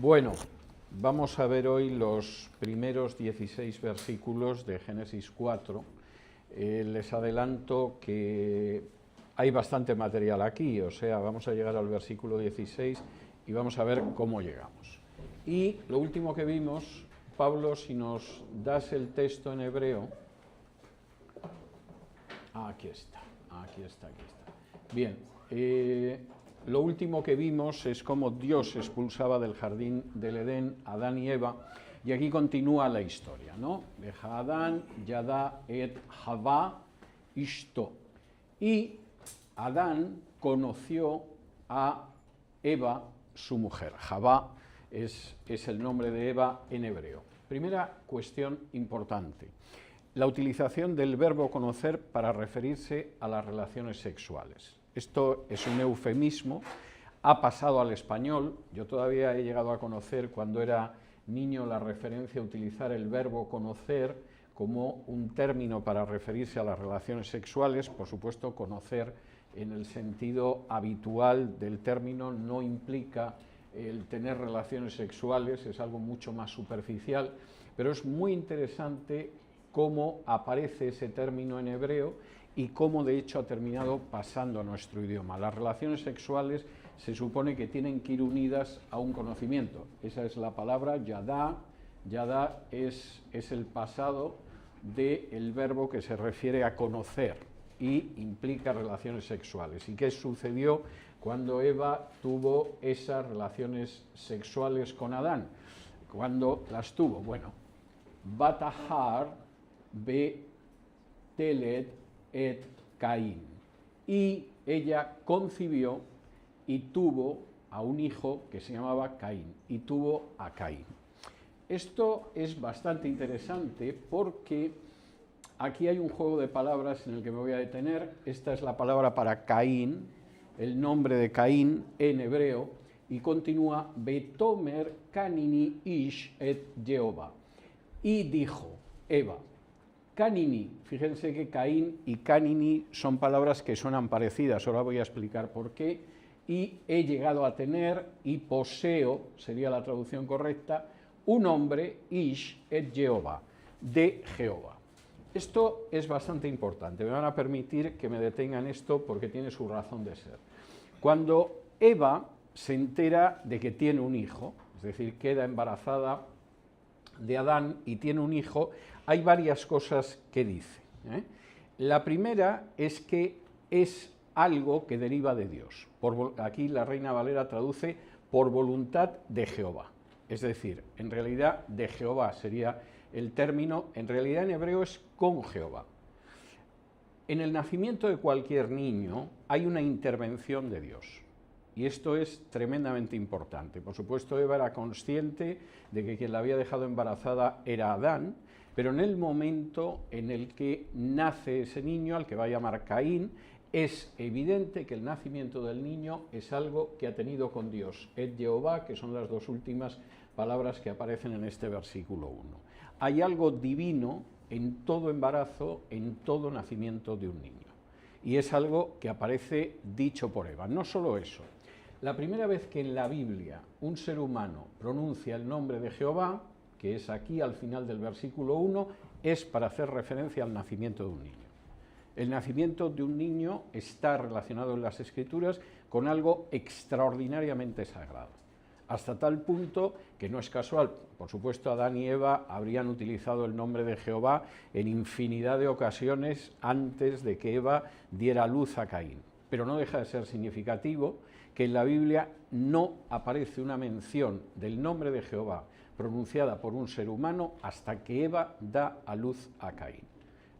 Bueno, vamos a ver hoy los primeros 16 versículos de Génesis 4. Les adelanto que hay bastante material aquí, o sea, vamos a llegar al versículo 16 y vamos a ver cómo llegamos. Y lo último que vimos, Pablo, si nos das el texto en hebreo, aquí está. Bien, lo último que vimos es cómo Dios expulsaba del jardín del Edén a Adán y Eva, y aquí continúa la historia, ¿no? Veja Adán, Yada et Havá Ishto. Y Adán conoció a Eva, su mujer. Havá es el nombre de Eva en hebreo. Primera cuestión importante: la utilización del verbo conocer para referirse a las relaciones sexuales. Esto es un eufemismo, ha pasado al español. Yo todavía he llegado a conocer, cuando era niño, la referencia a utilizar el verbo conocer como un término para referirse a las relaciones sexuales. Por supuesto, conocer en el sentido habitual del término no implica el tener relaciones sexuales, es algo mucho más superficial, pero es muy interesante cómo aparece ese término en hebreo y cómo de hecho ha terminado pasando a nuestro idioma. Las relaciones sexuales se supone que tienen que ir unidas a un conocimiento. Esa es la palabra yadá. Yadá es el pasado del verbo que se refiere a conocer y implica relaciones sexuales. ¿Y qué sucedió cuando Eva tuvo esas relaciones sexuales con Adán? ¿Cuándo las tuvo? Bueno, Batahar be Telet et Caín. Y ella concibió y tuvo a un hijo que se llamaba Caín, y tuvo a Caín. Esto es bastante interesante porque aquí hay un juego de palabras en el que me voy a detener. Esta es la palabra para Caín, el nombre de Caín en hebreo, y continúa Betomer Canini Ish et Jehová. Y dijo Eva, Canini, fíjense que Caín y Canini son palabras que suenan parecidas, ahora voy a explicar por qué. Y he llegado a tener, y poseo, sería la traducción correcta, un hombre, Ish et Jehová, de Jehová. Esto es bastante importante, me van a permitir que me detenga en esto porque tiene su razón de ser. Cuando Eva se entera de que tiene un hijo, es decir, queda embarazada de Adán y tiene un hijo, hay varias cosas que dice. La primera es que es algo que deriva de Dios. Aquí la Reina Valera traduce por voluntad de Jehová. Es decir, en realidad de Jehová sería el término, en realidad en hebreo es con Jehová. En el nacimiento de cualquier niño hay una intervención de Dios. Y esto es tremendamente importante. Por supuesto, Eva era consciente de que quien la había dejado embarazada era Adán, pero en el momento en el que nace ese niño, al que va a llamar Caín, es evidente que el nacimiento del niño es algo que ha tenido con Dios. Et Jehová, que son las dos últimas palabras que aparecen en este versículo 1. Hay algo divino en todo embarazo, en todo nacimiento de un niño. Y es algo que aparece dicho por Eva. No solo eso. La primera vez que en la Biblia un ser humano pronuncia el nombre de Jehová, que es aquí al final del versículo 1, es para hacer referencia al nacimiento de un niño. El nacimiento de un niño está relacionado en las Escrituras con algo extraordinariamente sagrado, hasta tal punto que no es casual. Por supuesto, Adán y Eva habrían utilizado el nombre de Jehová en infinidad de ocasiones antes de que Eva diera luz a Caín. Pero no deja de ser significativo que en la Biblia no aparece una mención del nombre de Jehová pronunciada por un ser humano hasta que Eva da a luz a Caín.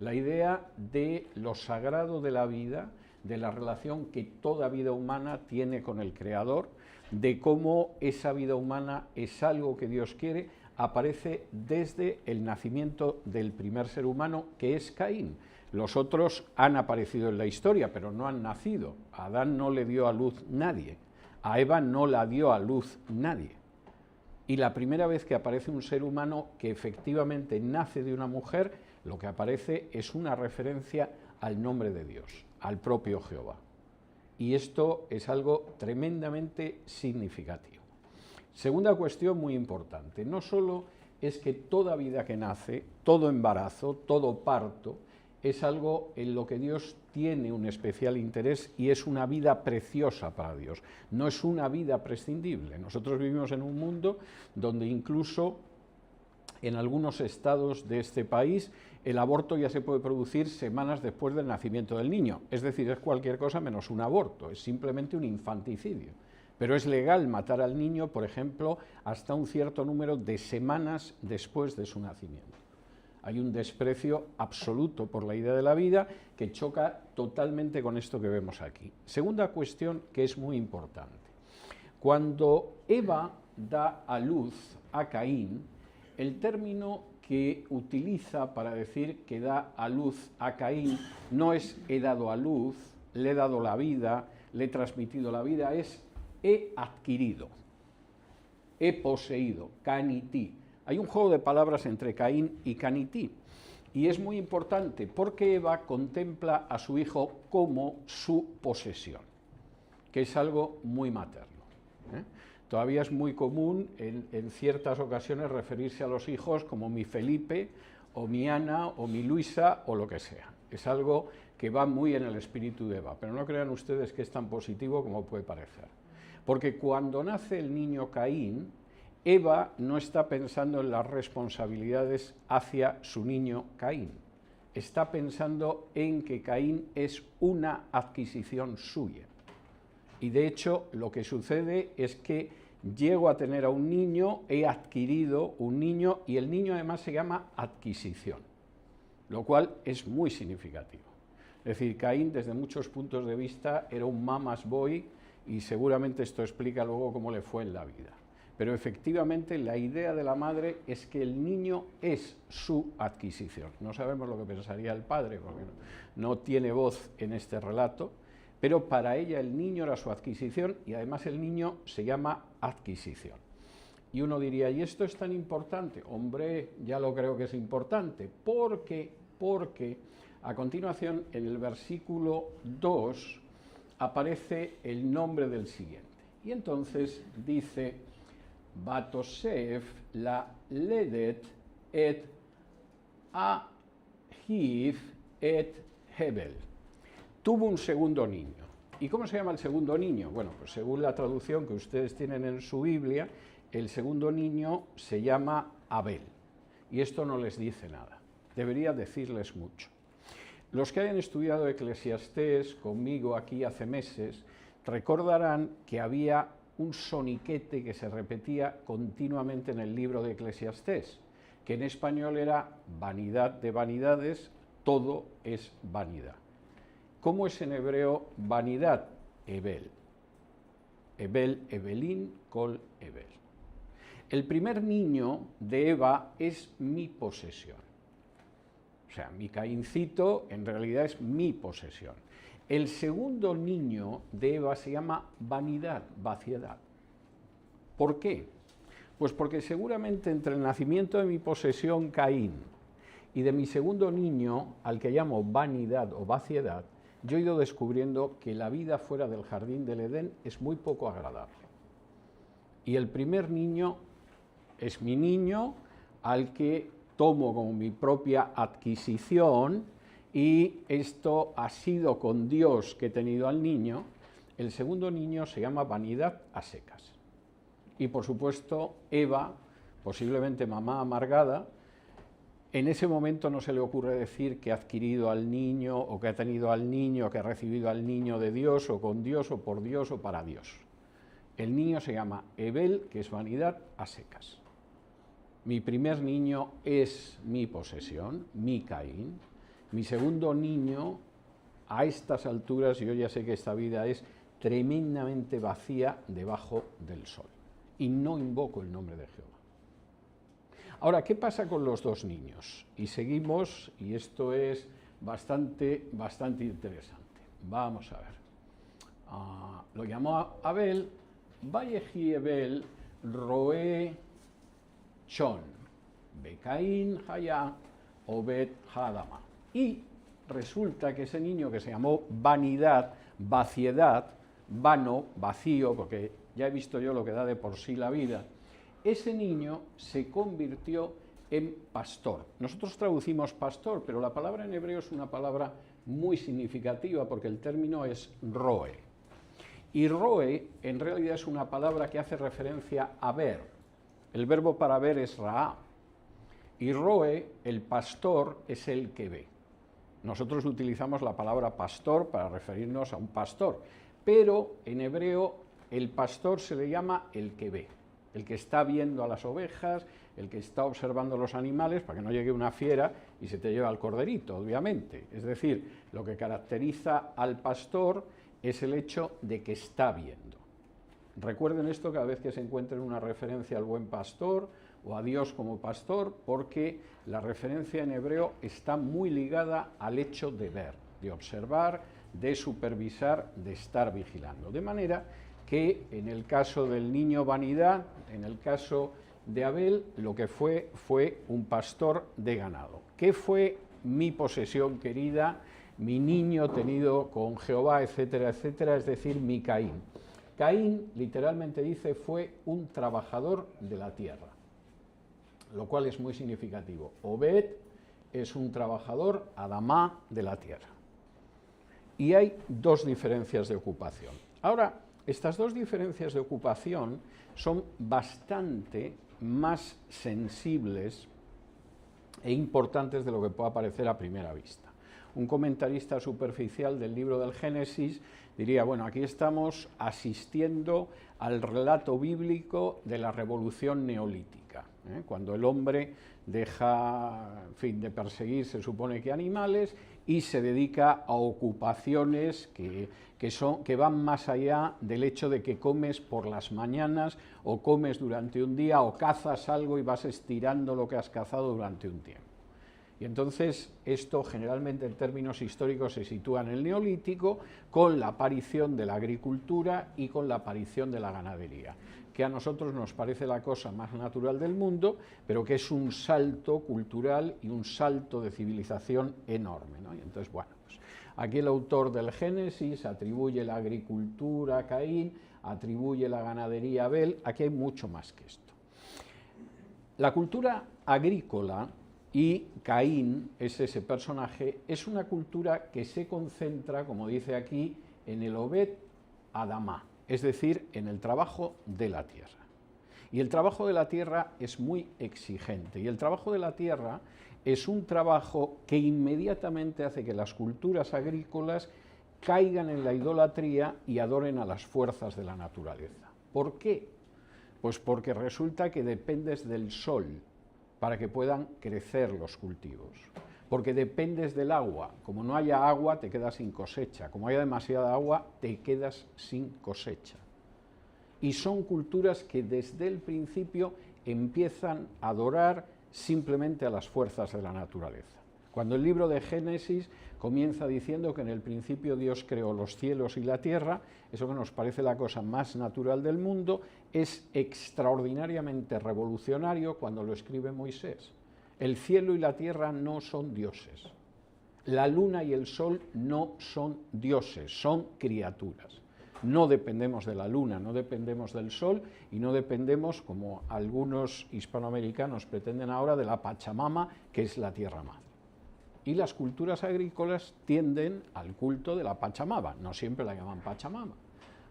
La idea de lo sagrado de la vida, de la relación que toda vida humana tiene con el Creador, de cómo esa vida humana es algo que Dios quiere, aparece desde el nacimiento del primer ser humano, que es Caín. Los otros han aparecido en la historia, pero no han nacido. A Adán no le dio a luz nadie, a Eva no la dio a luz nadie. Y la primera vez que aparece un ser humano que efectivamente nace de una mujer, lo que aparece es una referencia al nombre de Dios, al propio Jehová. Y esto es algo tremendamente significativo. Segunda cuestión muy importante, no solo es que toda vida que nace, todo embarazo, todo parto, es algo en lo que Dios tiene un especial interés y es una vida preciosa para Dios, no es una vida prescindible. Nosotros vivimos en un mundo donde incluso en algunos estados de este país el aborto ya se puede producir semanas después del nacimiento del niño, es decir, es cualquier cosa menos un aborto, es simplemente un infanticidio. Pero es legal matar al niño, por ejemplo, hasta un cierto número de semanas después de su nacimiento. Hay un desprecio absoluto por la idea de la vida que choca totalmente con esto que vemos aquí. Segunda cuestión que es muy importante. Cuando Eva da a luz a Caín, el término que utiliza para decir que da a luz a Caín no es he dado a luz, le he dado la vida, le he transmitido la vida, es he adquirido, he poseído, canití. Hay un juego de palabras entre Caín y canití, y es muy importante porque Eva contempla a su hijo como su posesión, que es algo muy materno. Todavía es muy común en ciertas ocasiones referirse a los hijos como mi Felipe, o mi Ana, o mi Luisa, o lo que sea. Es algo que va muy en el espíritu de Eva, pero no crean ustedes que es tan positivo como puede parecer. Porque cuando nace el niño Caín, Eva no está pensando en las responsabilidades hacia su niño Caín. Está pensando en que Caín es una adquisición suya. Y de hecho, lo que sucede es que llego a tener a un niño, he adquirido un niño, y el niño además se llama adquisición, lo cual es muy significativo. Es decir, Caín, desde muchos puntos de vista, era un mama's boy, y seguramente esto explica luego cómo le fue en la vida. Pero efectivamente la idea de la madre es que el niño es su adquisición. No sabemos lo que pensaría el padre, porque no tiene voz en este relato, pero para ella el niño era su adquisición y además el niño se llama adquisición. Y uno diría, ¿y esto es tan importante? Hombre, ya lo creo que es importante, porque a continuación en el versículo 2 aparece el nombre del siguiente. Y entonces dice, Batosef la ledet et Ahiv et Hebel. Tuvo un segundo niño. ¿Y cómo se llama el segundo niño? Bueno, pues según la traducción que ustedes tienen en su Biblia, el segundo niño se llama Abel. Y esto no les dice nada. Debería decirles mucho. Los que hayan estudiado Eclesiastés conmigo aquí hace meses, recordarán que había un soniquete que se repetía continuamente en el libro de Eclesiastés, que en español era vanidad de vanidades, todo es vanidad. ¿Cómo es en hebreo vanidad? Ebel. Ebel, Ebelín, Kol, Ebel. El primer niño de Eva es mi posesión. O sea, mi Caíncito en realidad es mi posesión. El segundo niño de Eva se llama vanidad, vaciedad. ¿Por qué? Pues porque seguramente entre el nacimiento de mi posesión Caín y de mi segundo niño, al que llamo vanidad o vaciedad, yo he ido descubriendo que la vida fuera del jardín del Edén es muy poco agradable. Y el primer niño es mi niño, al que tomo como mi propia adquisición, y esto ha sido con Dios que he tenido al niño. El segundo niño se llama vanidad a secas. Y por supuesto, Eva, posiblemente mamá amargada, en ese momento no se le ocurre decir que ha adquirido al niño, o que ha tenido al niño, que ha recibido al niño de Dios, o con Dios, o por Dios, o para Dios. El niño se llama Ebel, que es vanidad a secas. Mi primer niño es mi posesión, mi Caín. Mi segundo niño, a estas alturas, yo ya sé que esta vida es tremendamente vacía debajo del sol. Y no invoco el nombre de Jehová. Ahora, ¿qué pasa con los dos niños? Y seguimos, y esto es bastante interesante. Vamos a ver. Lo llamó Abel, Vayehi Ebel, Roe Chon, Becaín Hayá, Obed Hadama. Y resulta que ese niño que se llamó vanidad, vaciedad, vano, vacío, porque ya he visto yo lo que da de por sí la vida, ese niño se convirtió en pastor. Nosotros traducimos pastor, pero la palabra en hebreo es una palabra muy significativa porque el término es roe. Y roe en realidad es una palabra que hace referencia a ver. El verbo para ver es raá. Y roe, el pastor, es el que ve. Nosotros utilizamos la palabra pastor para referirnos a un pastor, pero en hebreo el pastor se le llama el que ve, el que está viendo a las ovejas, el que está observando los animales, para que no llegue una fiera y se te lleve al corderito, obviamente. Es decir, lo que caracteriza al pastor es el hecho de que está viendo. Recuerden esto cada vez que se encuentren una referencia al buen pastor o a Dios como pastor, porque la referencia en hebreo está muy ligada al hecho de ver, de observar, de supervisar, de estar vigilando. De manera que en el caso del niño vanidad, en el caso de Abel, lo que fue un pastor de ganado. ¿Qué fue mi posesión querida, mi niño tenido con Jehová, etcétera, etcétera? Es decir, mi Caín. Caín, literalmente dice, fue un trabajador de la tierra, lo cual es muy significativo. Obed es un trabajador, Adamá, de la tierra. Y hay dos diferencias de ocupación. Ahora, estas dos diferencias de ocupación son bastante más sensibles e importantes de lo que pueda parecer a primera vista. Un comentarista superficial del libro del Génesis diría, bueno, aquí estamos asistiendo al relato bíblico de la revolución neolítica, cuando el hombre deja, en fin, de perseguir, se supone que animales, y se dedica a ocupaciones que van más allá del hecho de que comes por las mañanas o comes durante un día o cazas algo y vas estirando lo que has cazado durante un tiempo. Y entonces esto generalmente en términos históricos se sitúa en el Neolítico con la aparición de la agricultura y con la aparición de la ganadería, que a nosotros nos parece la cosa más natural del mundo, pero que es un salto cultural y un salto de civilización enorme, ¿no? Y entonces, bueno, pues aquí el autor del Génesis atribuye la agricultura a Caín, atribuye la ganadería a Abel, aquí hay mucho más que esto. La cultura agrícola, y Caín es ese personaje, es una cultura que se concentra, como dice aquí, en el Obed Adamá, es decir, en el trabajo de la tierra. Y el trabajo de la tierra es muy exigente, y el trabajo de la tierra es un trabajo que inmediatamente hace que las culturas agrícolas caigan en la idolatría y adoren a las fuerzas de la naturaleza. ¿Por qué? Pues porque resulta que dependes del sol para que puedan crecer los cultivos, porque dependes del agua. Como no haya agua, te quedas sin cosecha. Como haya demasiada agua, te quedas sin cosecha. Y son culturas que desde el principio empiezan a adorar simplemente a las fuerzas de la naturaleza. Cuando el libro de Génesis comienza diciendo que en el principio Dios creó los cielos y la tierra, eso que nos parece la cosa más natural del mundo, es extraordinariamente revolucionario cuando lo escribe Moisés. El cielo y la tierra no son dioses. La luna y el sol no son dioses, son criaturas. No dependemos de la luna, no dependemos del sol y no dependemos, como algunos hispanoamericanos pretenden ahora, de la Pachamama, que es la tierra madre. Y las culturas agrícolas tienden al culto de la Pachamama. No siempre la llaman Pachamama.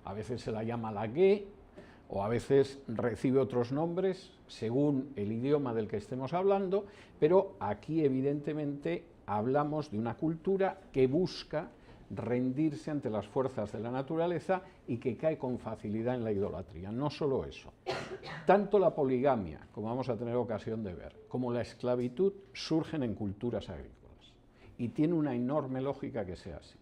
A veces se la llama la Ge, o a veces recibe otros nombres según el idioma del que estemos hablando, pero aquí evidentemente hablamos de una cultura que busca rendirse ante las fuerzas de la naturaleza y que cae con facilidad en la idolatría. No solo eso, tanto la poligamia, como vamos a tener ocasión de ver, como la esclavitud surgen en culturas agrícolas. Y tiene una enorme lógica que sea así.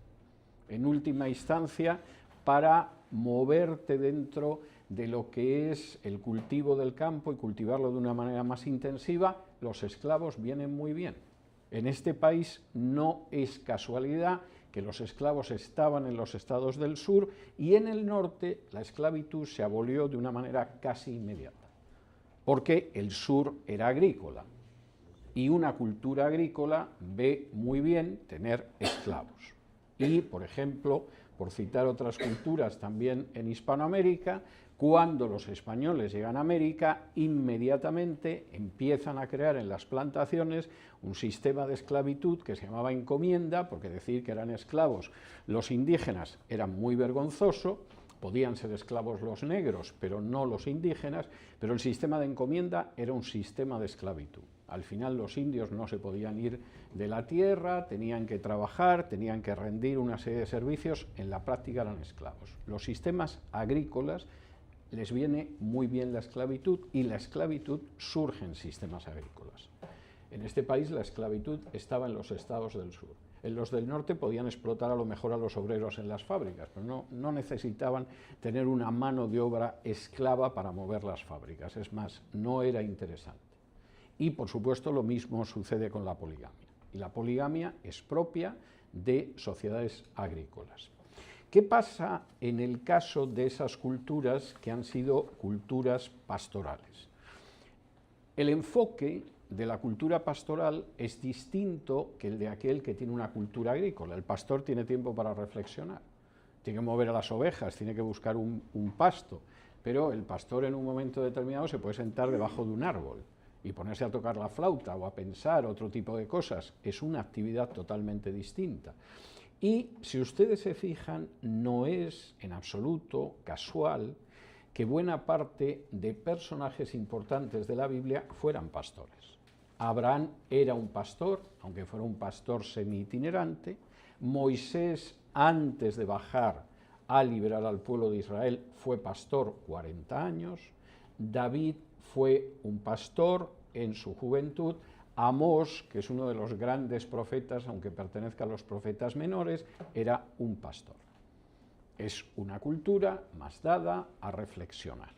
En última instancia, para moverte dentro de lo que es el cultivo del campo y cultivarlo de una manera más intensiva, los esclavos vienen muy bien. En este país no es casualidad que los esclavos estaban en los estados del sur y en el norte la esclavitud se abolió de una manera casi inmediata, porque el sur era agrícola. Y una cultura agrícola ve muy bien tener esclavos. Y, por ejemplo, por citar otras culturas también en Hispanoamérica, Cuando los españoles llegan a América, inmediatamente empiezan a crear en las plantaciones un sistema de esclavitud que se llamaba encomienda, porque decir que eran esclavos los indígenas era muy vergonzoso. Podían ser esclavos los negros, pero no los indígenas, pero el sistema de encomienda era un sistema de esclavitud. Al final los indios no se podían ir de la tierra, tenían que trabajar, tenían que rendir una serie de servicios, en la práctica eran esclavos. Los sistemas agrícolas les viene muy bien la esclavitud, y la esclavitud surge en sistemas agrícolas. En este país la esclavitud estaba en los estados del sur. En los del norte podían explotar a lo mejor a los obreros en las fábricas, pero no necesitaban tener una mano de obra esclava para mover las fábricas. Es más, no era interesante. Y por supuesto lo mismo sucede con la poligamia. Y la poligamia es propia de sociedades agrícolas. ¿Qué pasa en el caso de esas culturas que han sido culturas pastorales? El enfoque de la cultura pastoral es distinto que el de aquel que tiene una cultura agrícola. El pastor tiene tiempo para reflexionar, tiene que mover a las ovejas, tiene que buscar un pasto, pero el pastor en un momento determinado se puede sentar debajo de un árbol y ponerse a tocar la flauta o a pensar otro tipo de cosas. Es una actividad totalmente distinta. Y si ustedes se fijan, no es en absoluto casual que buena parte de personajes importantes de la Biblia fueran pastores. Abraham era un pastor, aunque fuera un pastor semi-itinerante. Moisés, antes de bajar a liberar al pueblo de Israel, fue pastor 40 años. David fue un pastor en su juventud. Amós, que es uno de los grandes profetas, aunque pertenezca a los profetas menores, era un pastor. Es una cultura más dada a reflexionar,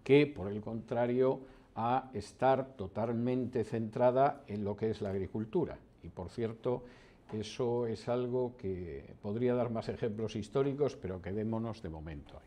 que por el contrario a estar totalmente centrada en lo que es la agricultura. Y por cierto, eso es algo que podría dar más ejemplos históricos, pero quedémonos de momento ahí.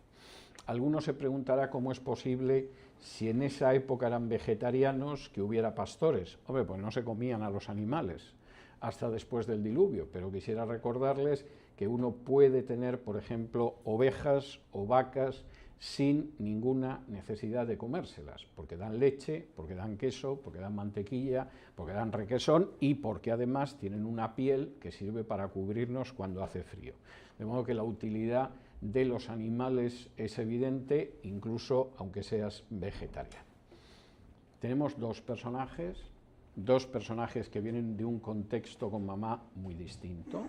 Alguno se preguntará cómo es posible, si en esa época eran vegetarianos, que hubiera pastores. Hombre, pues no se comían a los animales hasta después del diluvio, pero quisiera recordarles que uno puede tener, por ejemplo, ovejas o vacas sin ninguna necesidad de comérselas, porque dan leche, porque dan queso, porque dan mantequilla, porque dan requesón y porque además tienen una piel que sirve para cubrirnos cuando hace frío. De modo que la utilidad de los animales es evidente, incluso aunque seas vegetariano. Tenemos dos personajes que vienen de un contexto con mamá muy distinto.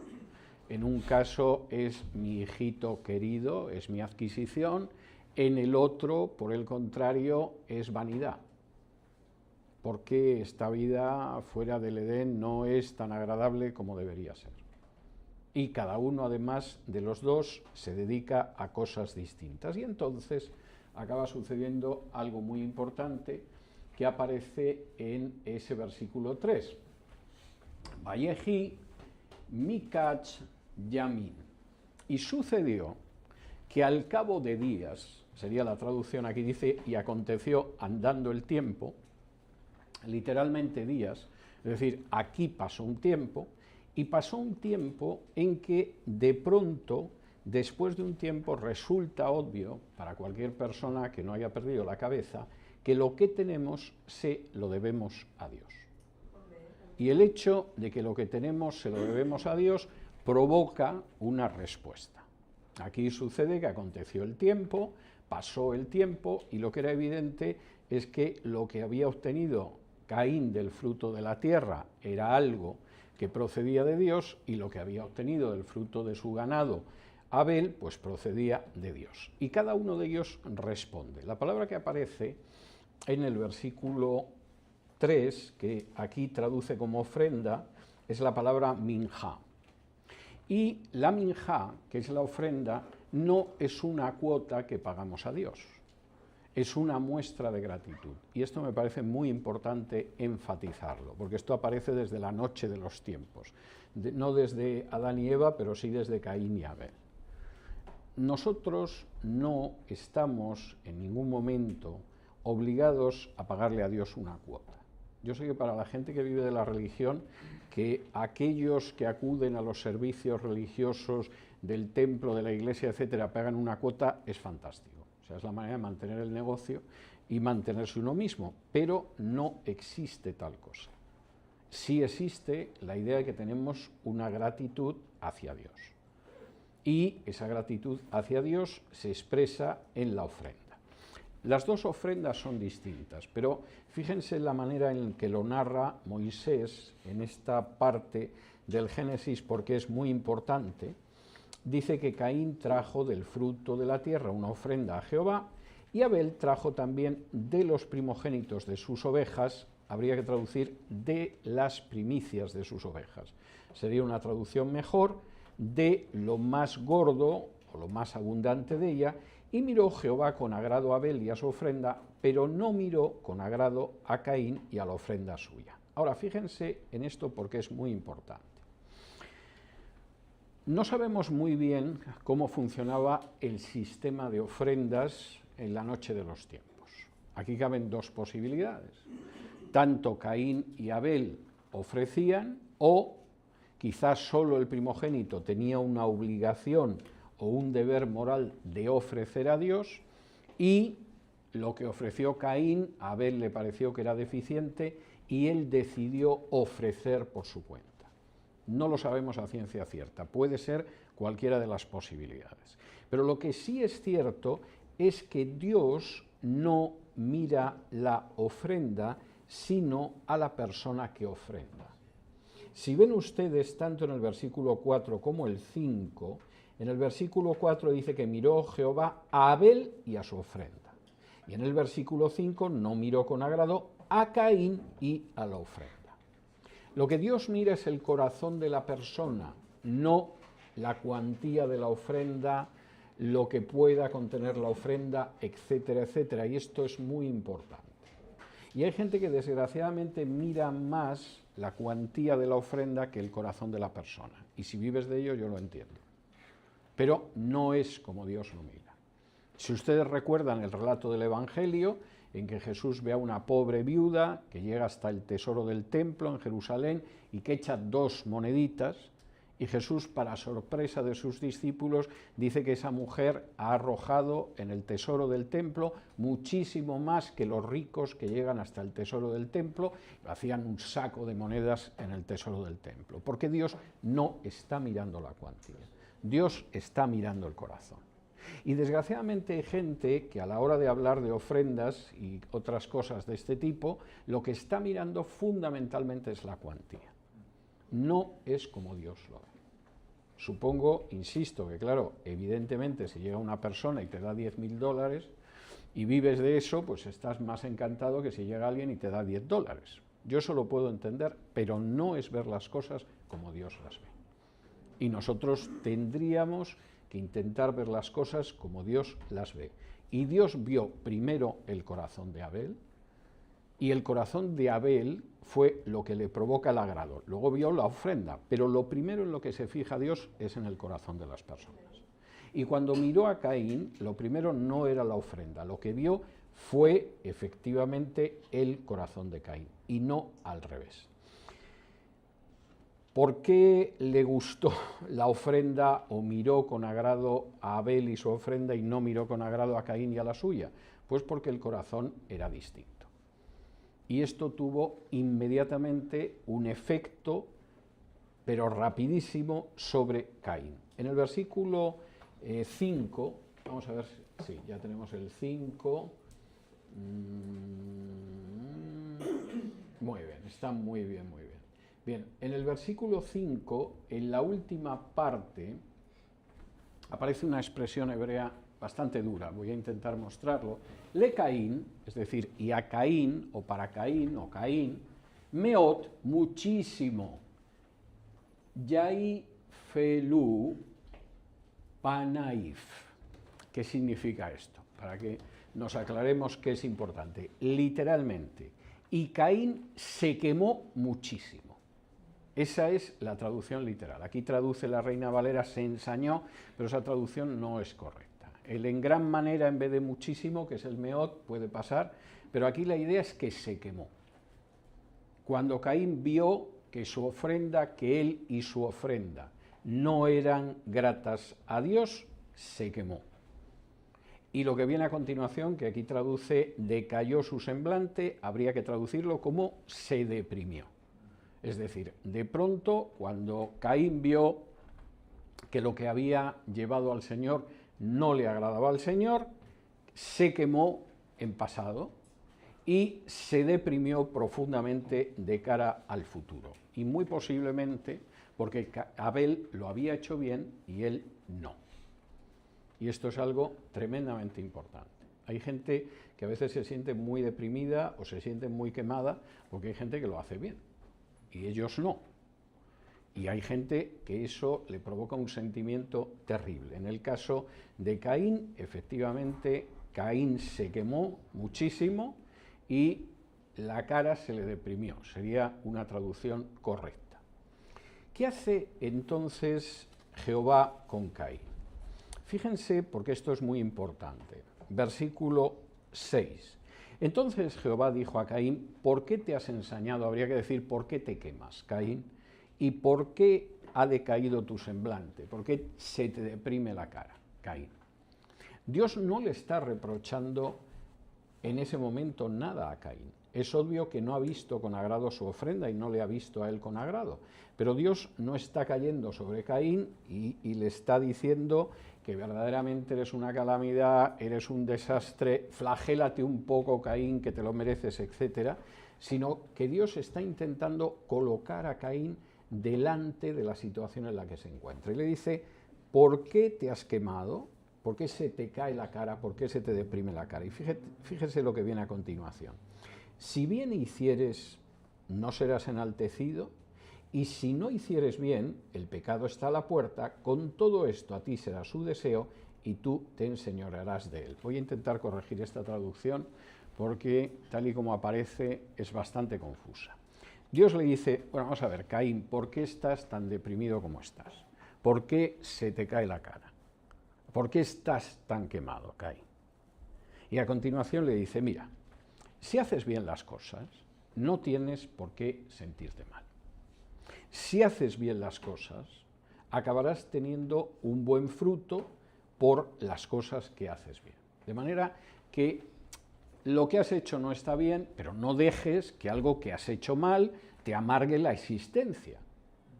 En un caso es mi hijito querido, es mi adquisición. En el otro, por el contrario, es vanidad, porque esta vida fuera del Edén no es tan agradable como debería ser. Y cada uno, además de los dos, se dedica a cosas distintas. Y entonces acaba sucediendo algo muy importante que aparece en ese versículo 3. Vayehi mikach yamin. Y sucedió que al cabo de días, sería la traducción aquí, dice, y aconteció andando el tiempo, literalmente días, es decir, aquí pasó un tiempo, y pasó un tiempo en que de pronto, después de un tiempo, resulta obvio para cualquier persona que no haya perdido la cabeza, que lo que tenemos se lo debemos a Dios. Y el hecho de que lo que tenemos se lo debemos a Dios provoca una respuesta. Aquí sucede que aconteció el tiempo, pasó el tiempo, y lo que era evidente es que lo que había obtenido Caín del fruto de la tierra era algo que procedía de Dios, y lo que había obtenido del fruto de su ganado Abel, pues procedía de Dios. Y cada uno de ellos responde. La palabra que aparece en el versículo 3, que aquí traduce como ofrenda, es la palabra minjá. Y la minjá, que es la ofrenda, no es una cuota que pagamos a Dios, es una muestra de gratitud. Y esto me parece muy importante enfatizarlo, porque esto aparece desde la noche de los tiempos, no desde Adán y Eva, pero sí desde Caín y Abel. Nosotros no estamos en ningún momento obligados a pagarle a Dios una cuota. Yo sé que para la gente que vive de la religión, que aquellos que acuden a los servicios religiosos del templo, de la iglesia, etcétera, pagan una cuota, es fantástico. O sea, es la manera de mantener el negocio y mantenerse uno mismo, pero no existe tal cosa. Sí existe la idea de que tenemos una gratitud hacia Dios. Y esa gratitud hacia Dios se expresa en la ofrenda. Las dos ofrendas son distintas, pero fíjense en la manera en que lo narra Moisés en esta parte del Génesis, porque es muy importante. Dice que Caín trajo del fruto de la tierra una ofrenda a Jehová, y Abel trajo también de los primogénitos de sus ovejas, habría que traducir de las primicias de sus ovejas. Sería una traducción mejor, de lo más gordo o lo más abundante de ella, y miró Jehová con agrado a Abel y a su ofrenda, pero no miró con agrado a Caín y a la ofrenda suya. Ahora, fíjense en esto porque es muy importante. No sabemos muy bien cómo funcionaba el sistema de ofrendas en la noche de los tiempos. Aquí caben dos posibilidades. Tanto Caín y Abel ofrecían, o quizás solo el primogénito tenía una obligación o un deber moral de ofrecer a Dios, y lo que ofreció Caín, a Abel le pareció que era deficiente y él decidió ofrecer por su cuenta. No lo sabemos a ciencia cierta, puede ser cualquiera de las posibilidades. Pero lo que sí es cierto es que Dios no mira la ofrenda, sino a la persona que ofrenda. Si ven ustedes, tanto en el versículo 4 como el 5, en el versículo 4 dice que miró Jehová a Abel y a su ofrenda. Y en el versículo 5 no miró con agrado a Caín y a la ofrenda. Lo que Dios mira es el corazón de la persona, no la cuantía de la ofrenda, lo que pueda contener la ofrenda, etcétera, etcétera. Y esto es muy importante. Y hay gente que desgraciadamente mira más la cuantía de la ofrenda que el corazón de la persona. Y si vives de ello, yo lo entiendo. Pero no es como Dios lo mira. Si ustedes recuerdan el relato del Evangelio, en que Jesús ve a una pobre viuda que llega hasta el tesoro del templo en Jerusalén y que echa 2 moneditas, y Jesús, para sorpresa de sus discípulos, dice que esa mujer ha arrojado en el tesoro del templo muchísimo más que los ricos que llegan hasta el tesoro del templo, hacían un saco de monedas en el tesoro del templo, porque Dios no está mirando la cuantía, Dios está mirando el corazón. Y desgraciadamente hay gente que a la hora de hablar de ofrendas y otras cosas de este tipo, lo que está mirando fundamentalmente es la cuantía. No es como Dios lo ve. Supongo, insisto, que claro, evidentemente si llega una persona y te da $10.000 y vives de eso, pues estás más encantado que si llega alguien y te da $10. Yo eso lo puedo entender, pero no es ver las cosas como Dios las ve. Y nosotros tendríamos que intentar ver las cosas como Dios las ve. Y Dios vio primero el corazón de Abel, y el corazón de Abel fue lo que le provoca el agrado. Luego vio la ofrenda, pero lo primero en lo que se fija Dios es en el corazón de las personas. Y cuando miró a Caín, lo primero no era la ofrenda, lo que vio fue efectivamente el corazón de Caín, y no al revés. ¿Por qué le gustó la ofrenda o miró con agrado a Abel y su ofrenda y no miró con agrado a Caín y a la suya? Pues porque el corazón era distinto. Y esto tuvo inmediatamente un efecto, pero rapidísimo, sobre Caín. En el versículo 5, vamos a ver, sí, ya tenemos el 5. Muy bien, está muy bien, muy bien. Bien, en el versículo 5, en la última parte, aparece una expresión hebrea bastante dura, voy a intentar mostrarlo. Le Caín, es decir, y a Caín, o para Caín, o Caín, meot, muchísimo, yai felu panaif. ¿Qué significa esto? Para que nos aclaremos qué es importante. Literalmente, y Caín se quemó muchísimo. Esa es la traducción literal. Aquí traduce la Reina Valera, se ensañó, pero esa traducción no es correcta. El en gran manera en vez de muchísimo, que es el meot, puede pasar, pero aquí la idea es que se quemó. Cuando Caín vio que su ofrenda, que él y su ofrenda no eran gratas a Dios, se quemó. Y lo que viene a continuación, que aquí traduce decayó su semblante, habría que traducirlo como se deprimió. Es decir, de pronto, cuando Caín vio que lo que había llevado al Señor no le agradaba al Señor, se quemó en pasado y se deprimió profundamente de cara al futuro. Y muy posiblemente porque Abel lo había hecho bien y él no. Y esto es algo tremendamente importante. Hay gente que a veces se siente muy deprimida o se siente muy quemada porque hay gente que lo hace bien y ellos no. Y hay gente que eso le provoca un sentimiento terrible. En el caso de Caín, efectivamente, Caín se quemó muchísimo y la cara se le deprimió. Sería una traducción correcta. ¿Qué hace entonces Jehová con Caín? Fíjense, porque esto es muy importante. Versículo 6. Entonces Jehová dijo a Caín, ¿por qué te has ensañado? Habría que decir, ¿por qué te quemas, Caín? ¿Y por qué ha decaído tu semblante? ¿Por qué se te deprime la cara, Caín? Dios no le está reprochando en ese momento nada a Caín. Es obvio que no ha visto con agrado su ofrenda y no le ha visto a él con agrado. Pero Dios no está cayendo sobre Caín y le está diciendo que verdaderamente eres una calamidad, eres un desastre, flagélate un poco, Caín, que te lo mereces, etc. Sino que Dios está intentando colocar a Caín delante de la situación en la que se encuentra. Y le dice, ¿por qué te has quemado? ¿Por qué se te cae la cara? ¿Por qué se te deprime la cara? Y fíjese lo que viene a continuación. Si bien hicieres, no serás enaltecido, y si no hicieres bien, el pecado está a la puerta, con todo esto a ti será su deseo, y tú te enseñorearás de él. Voy a intentar corregir esta traducción, porque tal y como aparece es bastante confusa. Dios le dice, bueno, vamos a ver, Caín, ¿por qué estás tan deprimido como estás? ¿Por qué se te cae la cara? ¿Por qué estás tan quemado, Caín? Y a continuación le dice, mira, si haces bien las cosas, no tienes por qué sentirte mal. Si haces bien las cosas, acabarás teniendo un buen fruto por las cosas que haces bien. De manera que lo que has hecho no está bien, pero no dejes que algo que has hecho mal te amargue la existencia.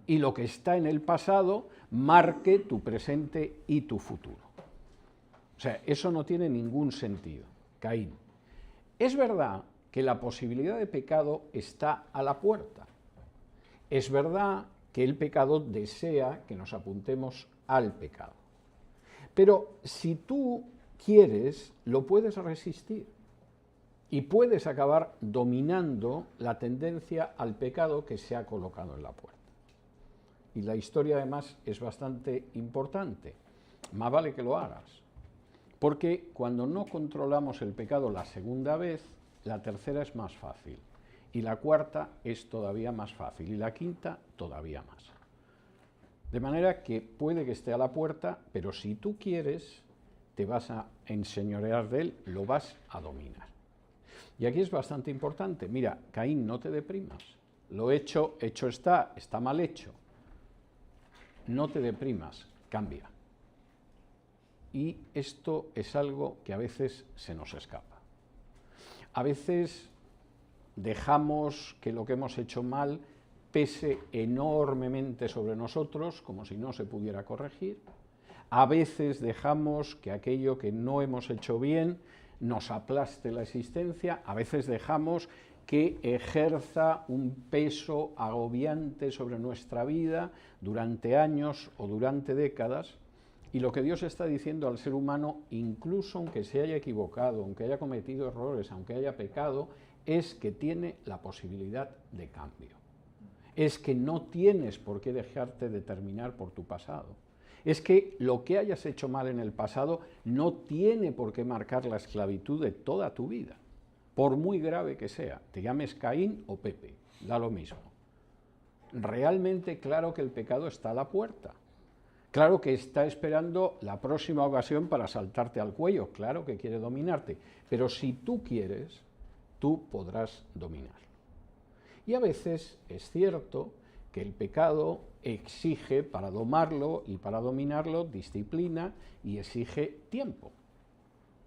Y lo que está en el pasado marque tu presente y tu futuro. O sea, eso no tiene ningún sentido, Caín. Es verdad que la posibilidad de pecado está a la puerta. Es verdad que el pecado desea que nos apuntemos al pecado. Pero si tú quieres, lo puedes resistir. Y puedes acabar dominando la tendencia al pecado que se ha colocado en la puerta. Y la historia además es bastante importante. Más vale que lo hagas. Porque cuando no controlamos el pecado la segunda vez, la tercera es más fácil. Y la cuarta es todavía más fácil. Y la quinta todavía más. De manera que puede que esté a la puerta, pero si tú quieres, te vas a enseñorear de él, lo vas a dominar. Y aquí es bastante importante. Mira, Caín, no te deprimas. Lo hecho, hecho está mal hecho. No te deprimas, cambia. Y esto es algo que a veces se nos escapa. A veces dejamos que lo que hemos hecho mal pese enormemente sobre nosotros, como si no se pudiera corregir. A veces dejamos que aquello que no hemos hecho bien nos aplaste la existencia. A veces dejamos que ejerza un peso agobiante sobre nuestra vida durante años o durante décadas. Y lo que Dios está diciendo al ser humano, incluso aunque se haya equivocado, aunque haya cometido errores, aunque haya pecado, es que tiene la posibilidad de cambio. Es que no tienes por qué dejarte determinar por tu pasado. Es que lo que hayas hecho mal en el pasado no tiene por qué marcar la esclavitud de toda tu vida, por muy grave que sea. Te llames Caín o Pepe, da lo mismo. Realmente, claro que el pecado está a la puerta. Claro que está esperando la próxima ocasión para saltarte al cuello, claro que quiere dominarte, pero si tú quieres, tú podrás dominarlo. Y a veces es cierto que el pecado exige para domarlo y para dominarlo disciplina y exige tiempo.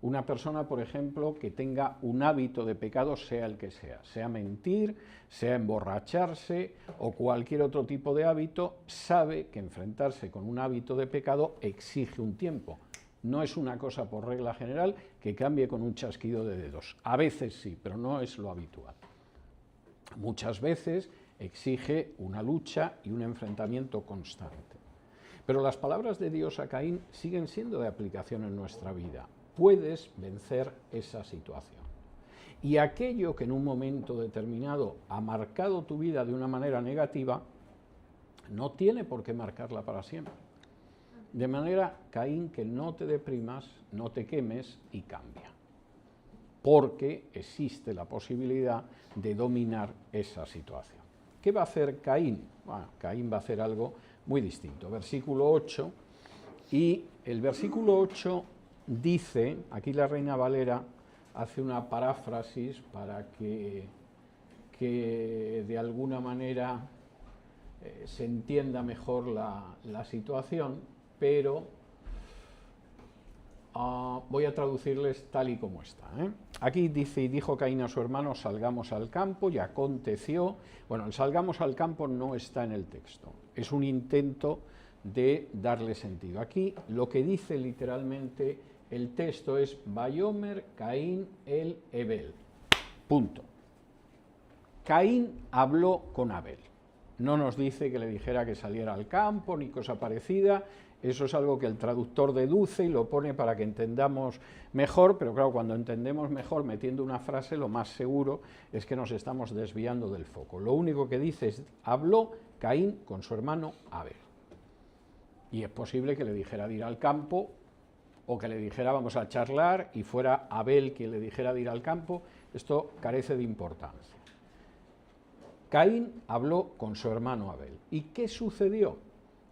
Una persona, por ejemplo, que tenga un hábito de pecado, sea el que sea mentir, sea emborracharse o cualquier otro tipo de hábito, sabe que enfrentarse con un hábito de pecado exige un tiempo. No es una cosa por regla general que cambie con un chasquido de dedos. A veces sí, pero no es lo habitual. Muchas veces exige una lucha y un enfrentamiento constante. Pero las palabras de Dios a Caín siguen siendo de aplicación en nuestra vida. Puedes vencer esa situación. Y aquello que en un momento determinado ha marcado tu vida de una manera negativa, no tiene por qué marcarla para siempre. De manera, Caín, que no te deprimas, no te quemes y cambia. Porque existe la posibilidad de dominar esa situación. ¿Qué va a hacer Caín? Bueno, Caín va a hacer algo muy distinto. Versículo 8, y el versículo 8 dice, aquí la Reina Valera hace una paráfrasis para que de alguna manera se entienda mejor la situación, pero voy a traducirles tal y como está. Aquí dice, y dijo Caín a su hermano, salgamos al campo, y aconteció. Bueno, el salgamos al campo no está en el texto, es un intento de darle sentido. Aquí lo que dice literalmente el texto es, Vayomer Caín el Hebel. Punto. Caín habló con Abel. No nos dice que le dijera que saliera al campo, ni cosa parecida. Eso es algo que el traductor deduce y lo pone para que entendamos mejor, pero claro, cuando entendemos mejor metiendo una frase, lo más seguro es que nos estamos desviando del foco. Lo único que dice es, habló Caín con su hermano Abel. Y es posible que le dijera de ir al campo, o que le dijera vamos a charlar, y fuera Abel quien le dijera de ir al campo. Esto carece de importancia. Caín habló con su hermano Abel. ¿Y qué sucedió?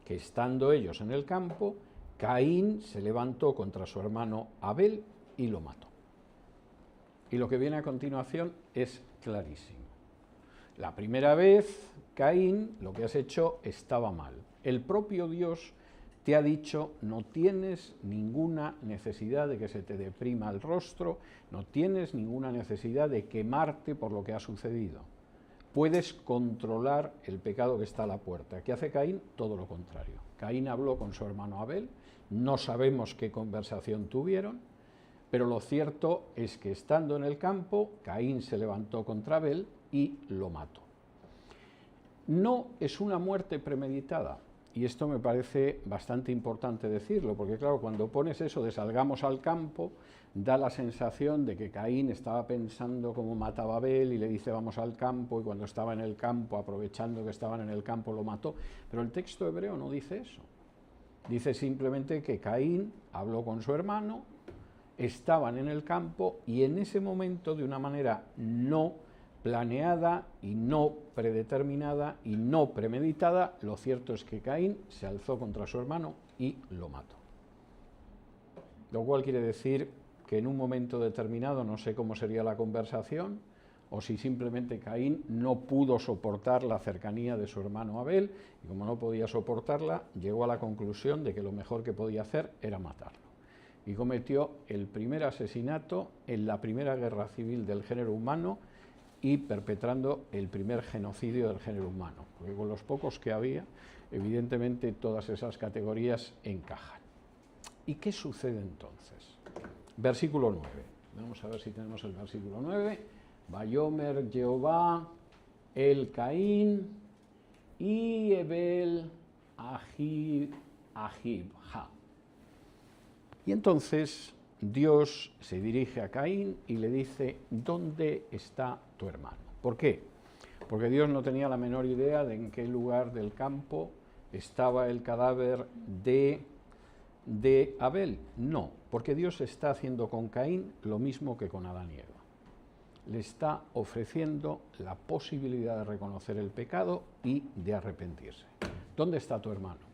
Que estando ellos en el campo, Caín se levantó contra su hermano Abel y lo mató. Y lo que viene a continuación es clarísimo. La primera vez, Caín, lo que has hecho estaba mal. El propio Dios te ha dicho, no tienes ninguna necesidad de que se te deprima el rostro, no tienes ninguna necesidad de quemarte por lo que ha sucedido. Puedes controlar el pecado que está a la puerta. ¿Qué hace Caín? Todo lo contrario. Caín habló con su hermano Abel, no sabemos qué conversación tuvieron, pero lo cierto es que estando en el campo, Caín se levantó contra Abel y lo mató. No es una muerte premeditada, y esto me parece bastante importante decirlo, porque claro, cuando pones eso de salgamos al campo, da la sensación de que Caín estaba pensando cómo mataba a Abel y le dice vamos al campo, y cuando estaba en el campo, aprovechando que estaban en el campo, lo mató. Pero el texto hebreo no dice eso. Dice simplemente que Caín habló con su hermano, estaban en el campo y en ese momento, de una manera no planeada y no predeterminada y no premeditada, lo cierto es que Caín se alzó contra su hermano y lo mató. Lo cual quiere decir que en un momento determinado, no sé cómo sería la conversación, o si simplemente Caín no pudo soportar la cercanía de su hermano Abel, y como no podía soportarla, llegó a la conclusión de que lo mejor que podía hacer era matarlo. Y cometió el primer asesinato en la primera guerra civil del género humano y perpetrando el primer genocidio del género humano, porque con los pocos que había, evidentemente todas esas categorías encajan. ¿Y qué sucede entonces? Versículo 9. Vamos a ver si tenemos el versículo 9. Vayomer Jehová el Caín y Hebel Ahibja. Y entonces Dios se dirige a Caín y le dice, ¿dónde está tu hermano? ¿Por qué? Porque Dios no tenía la menor idea de en qué lugar del campo estaba el cadáver de Abel. No, porque Dios está haciendo con Caín lo mismo que con Adán y Eva. Le está ofreciendo la posibilidad de reconocer el pecado y de arrepentirse. ¿Dónde está tu hermano?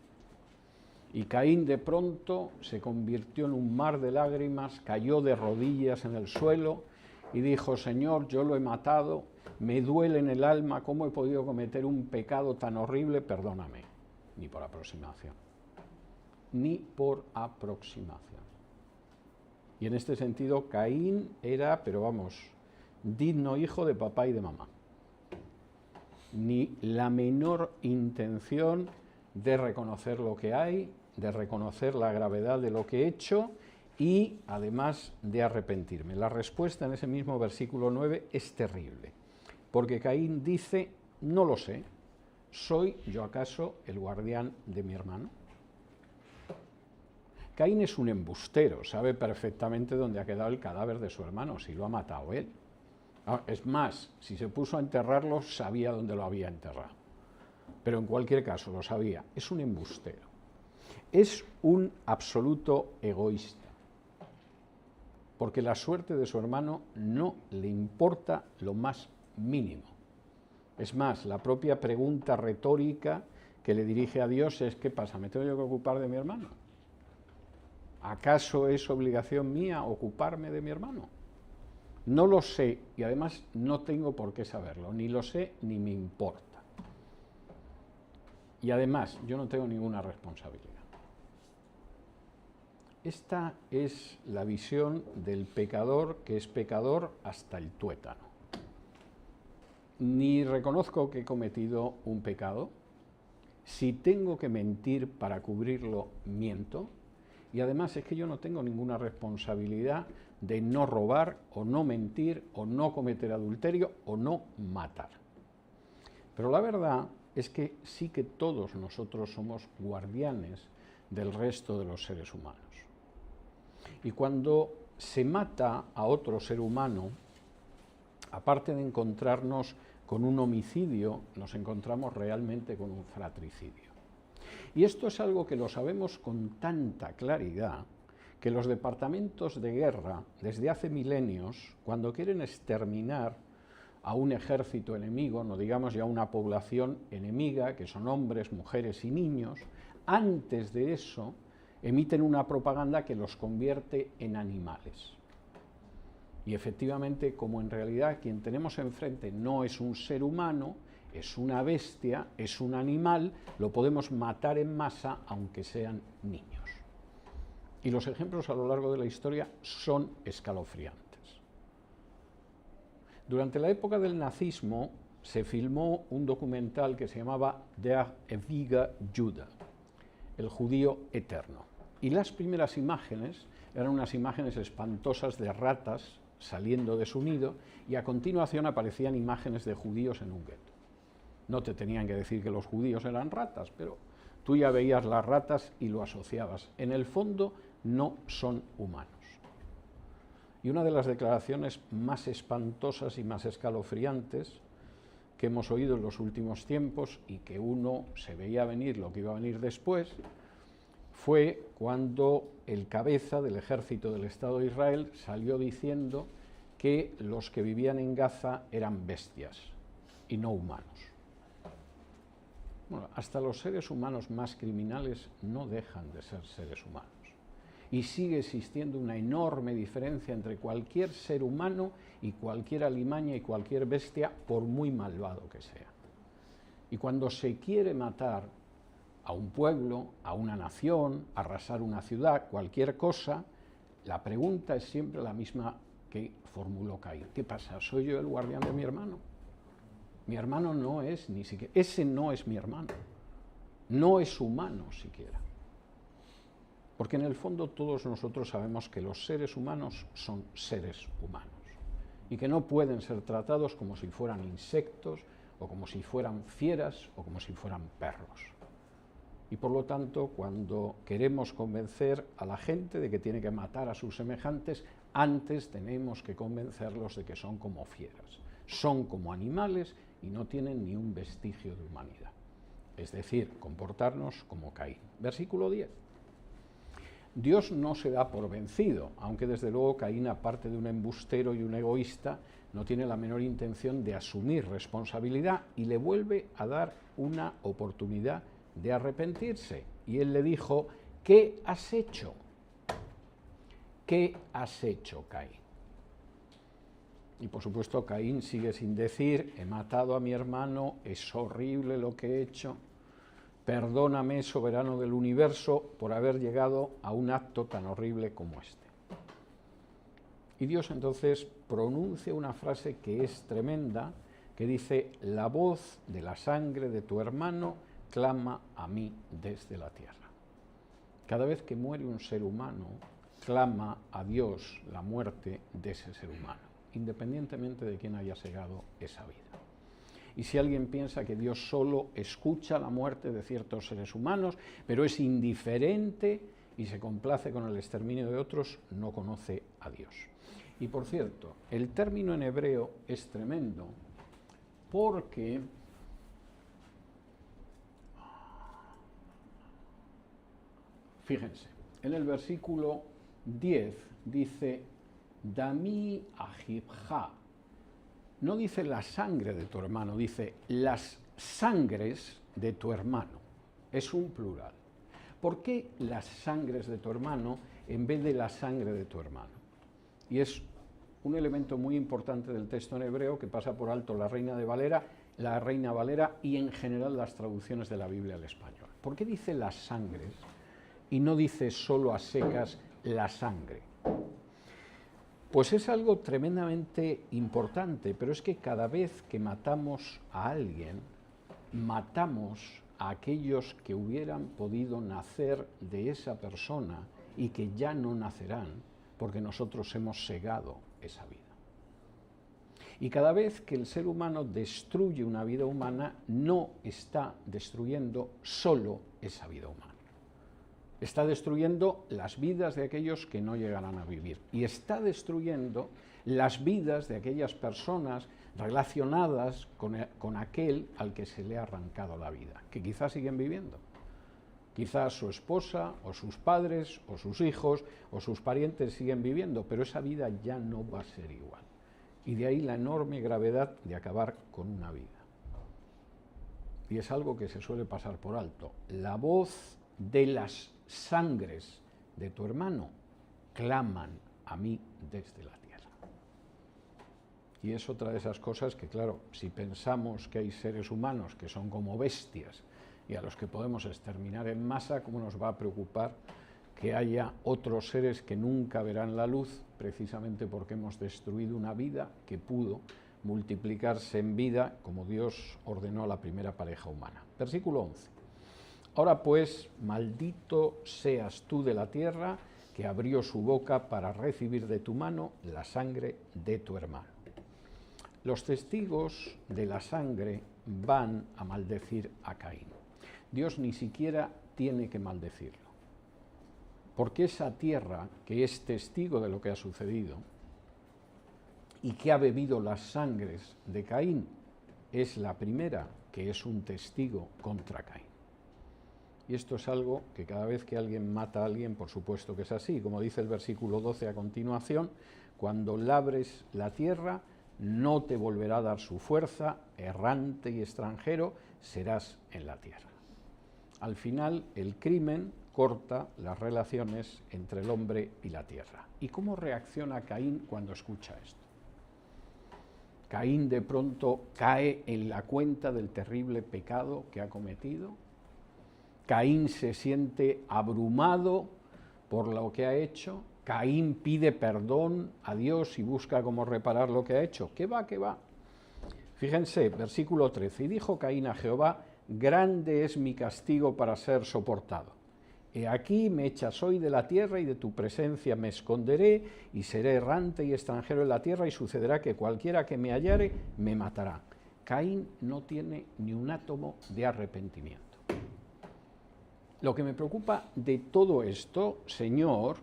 Y Caín de pronto se convirtió en un mar de lágrimas, cayó de rodillas en el suelo y dijo, Señor, yo lo he matado, me duele en el alma, ¿cómo he podido cometer un pecado tan horrible? Perdóname. Ni por aproximación. Ni por aproximación. Y en este sentido, Caín era, pero vamos, digno hijo de papá y de mamá. Ni la menor intención de reconocer lo que hay, de reconocer la gravedad de lo que he hecho y además de arrepentirme. La respuesta en ese mismo versículo 9 es terrible, porque Caín dice, no lo sé, ¿soy yo acaso el guardián de mi hermano? Caín es un embustero, sabe perfectamente dónde ha quedado el cadáver de su hermano, si lo ha matado él. Es más, si se puso a enterrarlo, sabía dónde lo había enterrado. Pero en cualquier caso, lo sabía. Es un embustero. Es un absoluto egoísta. Porque la suerte de su hermano no le importa lo más mínimo. Es más, la propia pregunta retórica que le dirige a Dios es, ¿qué pasa? ¿Me tengo yo que ocupar de mi hermano? ¿Acaso es obligación mía ocuparme de mi hermano? No lo sé y además no tengo por qué saberlo, ni lo sé ni me importa. Y además yo no tengo ninguna responsabilidad. Esta es la visión del pecador que es pecador hasta el tuétano. Ni reconozco que he cometido un pecado. Si tengo que mentir para cubrirlo, miento. Y además es que yo no tengo ninguna responsabilidad de no robar, o no mentir, o no cometer adulterio, o no matar. Pero la verdad es que sí que todos nosotros somos guardianes del resto de los seres humanos. Y cuando se mata a otro ser humano, aparte de encontrarnos con un homicidio, nos encontramos realmente con un fratricidio. Y esto es algo que lo sabemos con tanta claridad que los departamentos de guerra, desde hace milenios, cuando quieren exterminar a un ejército enemigo, no digamos ya una población enemiga, que son hombres, mujeres y niños, antes de eso emiten una propaganda que los convierte en animales. Y efectivamente, como en realidad quien tenemos enfrente no es un ser humano, es una bestia, es un animal, lo podemos matar en masa aunque sean niños. Y los ejemplos a lo largo de la historia son escalofriantes. Durante la época del nazismo se filmó un documental que se llamaba Der ewige Jude, el judío eterno. Y las primeras imágenes eran unas imágenes espantosas de ratas saliendo de su nido y a continuación aparecían imágenes de judíos en un gueto. No te tenían que decir que los judíos eran ratas, pero tú ya veías las ratas y lo asociabas. En el fondo no son humanos. Y una de las declaraciones más espantosas y más escalofriantes que hemos oído en los últimos tiempos y que uno se veía venir lo que iba a venir después, fue cuando el cabeza del ejército del Estado de Israel salió diciendo que los que vivían en Gaza eran bestias y no humanos. Bueno, hasta los seres humanos más criminales no dejan de ser seres humanos. Y sigue existiendo una enorme diferencia entre cualquier ser humano y cualquier alimaña y cualquier bestia, por muy malvado que sea. Y cuando se quiere matar a un pueblo, a una nación, arrasar una ciudad, cualquier cosa, la pregunta es siempre la misma que formuló Caín. ¿Qué pasa? ¿Soy yo el guardián de mi hermano? Mi hermano no es ni siquiera, ese no es mi hermano, no es humano siquiera. Porque en el fondo todos nosotros sabemos que los seres humanos son seres humanos y que no pueden ser tratados como si fueran insectos o como si fueran fieras o como si fueran perros. Y por lo tanto, cuando queremos convencer a la gente de que tiene que matar a sus semejantes, antes tenemos que convencerlos de que son como fieras, son como animales y no tienen ni un vestigio de humanidad. Es decir, comportarnos como Caín. Versículo 10. Dios no se da por vencido, aunque desde luego Caín, aparte de un embustero y un egoísta, no tiene la menor intención de asumir responsabilidad y le vuelve a dar una oportunidad de arrepentirse. Y él le dijo, ¿qué has hecho? ¿Qué has hecho, Caín? Y por supuesto Caín sigue sin decir, he matado a mi hermano, es horrible lo que he hecho, perdóname, soberano del universo, por haber llegado a un acto tan horrible como este. Y Dios entonces pronuncia una frase que es tremenda, que dice: la voz de la sangre de tu hermano clama a mí desde la tierra. Cada vez que muere un ser humano, clama a Dios la muerte de ese ser humano, independientemente de quién haya segado esa vida. Y si alguien piensa que Dios solo escucha la muerte de ciertos seres humanos, pero es indiferente y se complace con el exterminio de otros, no conoce a Dios. Y por cierto, el término en hebreo es tremendo, porque fíjense, en el versículo 10 dice: Dami ajibja. No dice la sangre de tu hermano, dice las sangres de tu hermano. Es un plural. ¿Por qué las sangres de tu hermano en vez de la sangre de tu hermano? Y es un elemento muy importante del texto en hebreo que pasa por alto la Reina Valera y en general las traducciones de la Biblia al español. ¿Por qué dice las sangres y no dice solo a secas la sangre? Pues es algo tremendamente importante, pero es que cada vez que matamos a alguien, matamos a aquellos que hubieran podido nacer de esa persona y que ya no nacerán, porque nosotros hemos segado esa vida. Y cada vez que el ser humano destruye una vida humana, no está destruyendo solo esa vida humana. Está destruyendo las vidas de aquellos que no llegarán a vivir. Y está destruyendo las vidas de aquellas personas relacionadas con aquel al que se le ha arrancado la vida, que quizás siguen viviendo. Quizás su esposa, o sus padres, o sus hijos, o sus parientes siguen viviendo, pero esa vida ya no va a ser igual. Y de ahí la enorme gravedad de acabar con una vida. Y es algo que se suele pasar por alto. La voz de las sangres de tu hermano claman a mí desde la tierra. Y es otra de esas cosas que, claro, si pensamos que hay seres humanos que son como bestias y a los que podemos exterminar en masa, ¿cómo nos va a preocupar que haya otros seres que nunca verán la luz, precisamente porque hemos destruido una vida que pudo multiplicarse en vida como Dios ordenó a la primera pareja humana? Versículo 11. Ahora pues, maldito seas tú de la tierra, que abrió su boca para recibir de tu mano la sangre de tu hermano. Los testigos de la sangre van a maldecir a Caín. Dios ni siquiera tiene que maldecirlo, porque esa tierra que es testigo de lo que ha sucedido y que ha bebido las sangres de Caín, es la primera que es un testigo contra Caín. Y esto es algo que cada vez que alguien mata a alguien, por supuesto que es así. Como dice el versículo 12 a continuación: cuando labres la tierra, no te volverá a dar su fuerza, errante y extranjero serás en la tierra. Al final, el crimen corta las relaciones entre el hombre y la tierra. ¿Y cómo reacciona Caín cuando escucha esto? Caín de pronto cae en la cuenta del terrible pecado que ha cometido. Caín se siente abrumado por lo que ha hecho. Caín pide perdón a Dios y busca cómo reparar lo que ha hecho. ¿Qué va? ¿Qué va? Fíjense, versículo 13. Y dijo Caín a Jehová: grande es mi castigo para ser soportado. He aquí me echas hoy de la tierra y de tu presencia me esconderé y seré errante y extranjero en la tierra y sucederá que cualquiera que me hallare me matará. Caín no tiene ni un átomo de arrepentimiento. Lo que me preocupa de todo esto, Señor,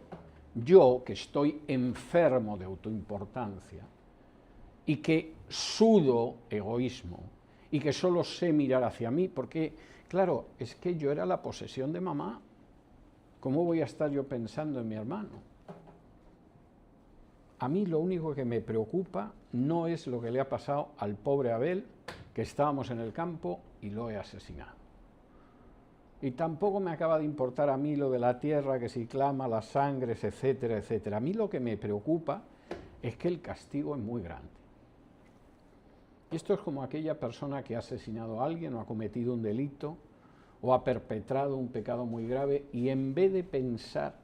yo que estoy enfermo de autoimportancia y que sudo egoísmo y que solo sé mirar hacia mí, porque, claro, es que yo era la posesión de mamá. ¿Cómo voy a estar yo pensando en mi hermano? A mí lo único que me preocupa no es lo que le ha pasado al pobre Abel, que estábamos en el campo y lo he asesinado. Y tampoco me acaba de importar a mí lo de la tierra, que si clama las sangres, etcétera, etcétera. A mí lo que me preocupa es que el castigo es muy grande. Y esto es como aquella persona que ha asesinado a alguien o ha cometido un delito o ha perpetrado un pecado muy grave y en vez de pensar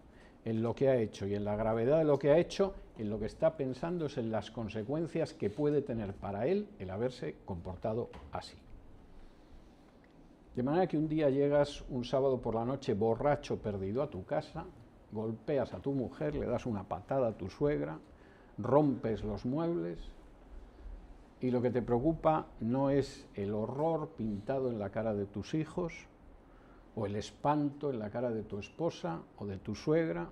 en lo que ha hecho y en la gravedad de lo que ha hecho, en lo que está pensando es en las consecuencias que puede tener para él el haberse comportado así. De manera que un día llegas un sábado por la noche borracho, perdido a tu casa, golpeas a tu mujer, le das una patada a tu suegra, rompes los muebles y lo que te preocupa no es el horror pintado en la cara de tus hijos o el espanto en la cara de tu esposa o de tu suegra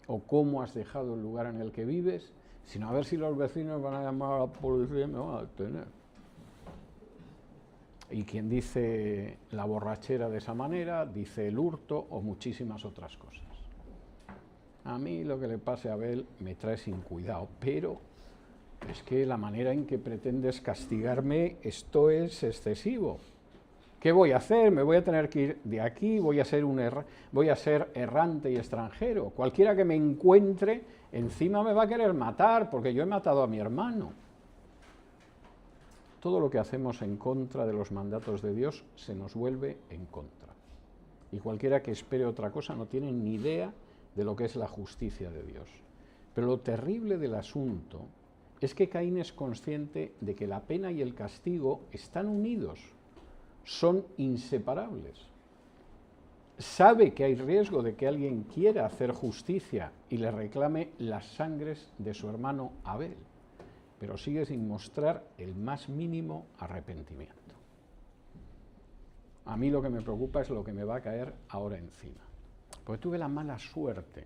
o cómo has dejado el lugar en el que vives, sino a ver si los vecinos van a llamar a la policía y me van a detener. Y quien dice la borrachera de esa manera, dice el hurto o muchísimas otras cosas. A mí lo que le pase a Abel me trae sin cuidado, pero es que la manera en que pretendes castigarme, esto es excesivo. ¿Qué voy a hacer? Me voy a tener que ir de aquí, voy a ser errante y extranjero. Cualquiera que me encuentre encima me va a querer matar porque yo he matado a mi hermano. Todo lo que hacemos en contra de los mandatos de Dios se nos vuelve en contra. Y cualquiera que espere otra cosa no tiene ni idea de lo que es la justicia de Dios. Pero lo terrible del asunto es que Caín es consciente de que la pena y el castigo están unidos, son inseparables. Sabe que hay riesgo de que alguien quiera hacer justicia y le reclame las sangres de su hermano Abel, pero sigue sin mostrar el más mínimo arrepentimiento. A mí lo que me preocupa es lo que me va a caer ahora encima. Porque tuve la mala suerte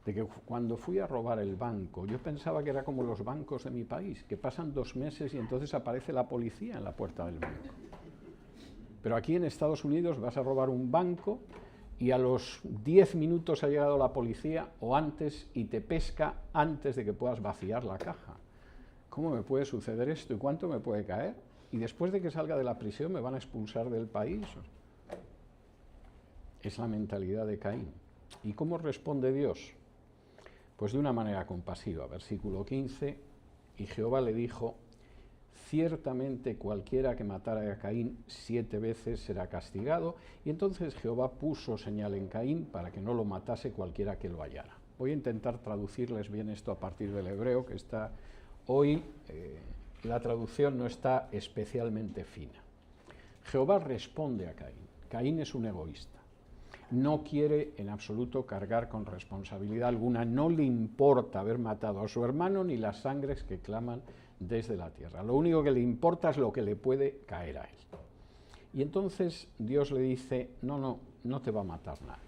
de que cuando fui a robar el banco, yo pensaba que era como los bancos de mi país, que pasan 2 meses y entonces aparece la policía en la puerta del banco. Pero aquí en Estados Unidos vas a robar un banco y a los 10 minutos ha llegado la policía o antes y te pesca antes de que puedas vaciar la caja. ¿Cómo me puede suceder esto y cuánto me puede caer? Y después de que salga de la prisión me van a expulsar del país. Es la mentalidad de Caín. ¿Y cómo responde Dios? Pues de una manera compasiva. Versículo 15, y Jehová le dijo: ciertamente cualquiera que matara a Caín 7 veces será castigado. Y entonces Jehová puso señal en Caín para que no lo matase cualquiera que lo hallara. Voy a intentar traducirles bien esto a partir del hebreo, que está hoy, la traducción no está especialmente fina. Jehová responde a Caín. Caín es un egoísta. No quiere en absoluto cargar con responsabilidad alguna, no le importa haber matado a su hermano ni las sangres que claman desde la tierra. Lo único que le importa es lo que le puede caer a él. Y entonces Dios le dice: no te va a matar nadie.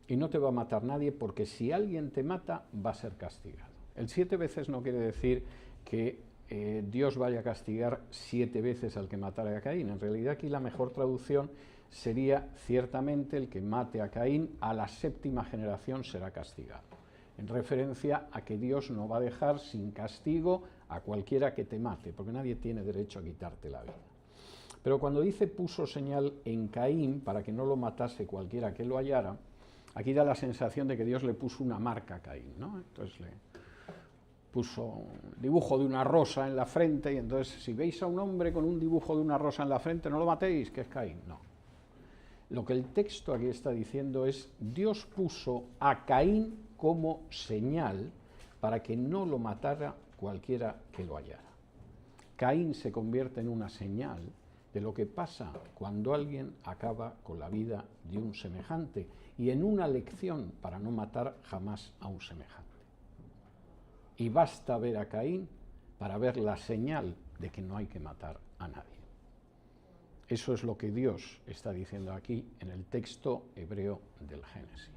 Y no te va a matar nadie porque si alguien te mata va a ser castigado. El 7 veces no quiere decir que Dios vaya a castigar 7 veces al que matara a Caín. En realidad aquí la mejor traducción sería: ciertamente el que mate a Caín a la 7ª generación será castigado, en referencia a que Dios no va a dejar sin castigo a cualquiera que te mate, porque nadie tiene derecho a quitarte la vida. Pero cuando dice puso señal en Caín para que no lo matase cualquiera que lo hallara, aquí da la sensación de que Dios le puso una marca a Caín, ¿no? Entonces le puso un dibujo de una rosa en la frente y entonces si veis a un hombre con un dibujo de una rosa en la frente no lo matéis, que es Caín. No. Lo que el texto aquí está diciendo es: Dios puso a Caín como señal para que no lo matara cualquiera que lo hallara. Caín se convierte en una señal de lo que pasa cuando alguien acaba con la vida de un semejante y en una lección para no matar jamás a un semejante. Y basta ver a Caín para ver la señal de que no hay que matar a nadie. Eso es lo que Dios está diciendo aquí en el texto hebreo del Génesis.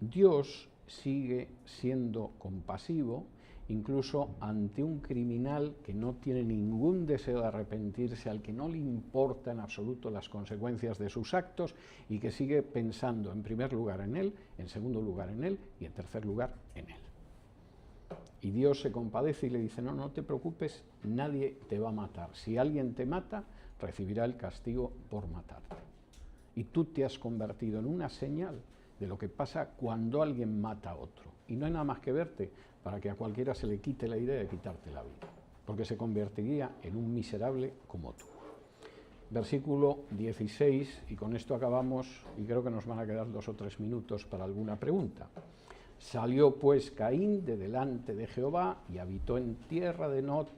Dios sigue siendo compasivo incluso ante un criminal que no tiene ningún deseo de arrepentirse, al que no le importa en absoluto las consecuencias de sus actos y que sigue pensando en primer lugar en él, en segundo lugar en él y en tercer lugar en él. Y Dios se compadece y le dice: no te preocupes, nadie te va a matar. Si alguien te mata, recibirá el castigo por matarte. Y tú te has convertido en una señal de lo que pasa cuando alguien mata a otro. Y no hay nada más que verte para que a cualquiera se le quite la idea de quitarte la vida, porque se convertiría en un miserable como tú. Versículo 16, y con esto acabamos, y creo que nos van a quedar 2 o 3 minutos para alguna pregunta. Salió pues Caín de delante de Jehová y habitó en tierra de Nod,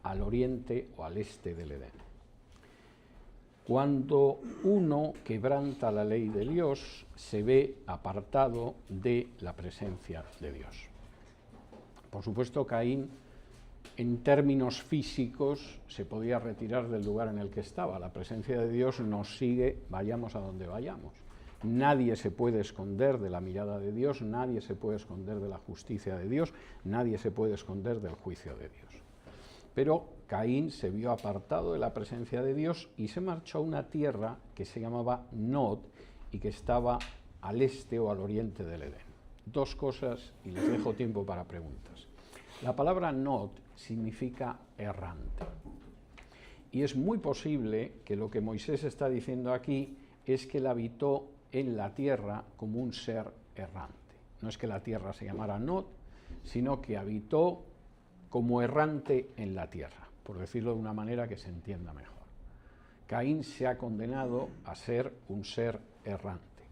al oriente o al este del Edén. Cuando uno quebranta la ley de Dios, se ve apartado de la presencia de Dios. Por supuesto, Caín, en términos físicos, se podía retirar del lugar en el que estaba. La presencia de Dios nos sigue, vayamos a donde vayamos. Nadie se puede esconder de la mirada de Dios, nadie se puede esconder de la justicia de Dios, nadie se puede esconder del juicio de Dios. Pero Caín se vio apartado de la presencia de Dios y se marchó a una tierra que se llamaba Nod y que estaba al este o al oriente del Edén. Dos cosas y les dejo tiempo para preguntas. La palabra Nod significa errante. Y es muy posible que lo que Moisés está diciendo aquí es que él habitó en la tierra como un ser errante. No es que la tierra se llamara Nod, sino que habitó como errante en la tierra, por decirlo de una manera que se entienda mejor. Caín se ha condenado a ser un ser errante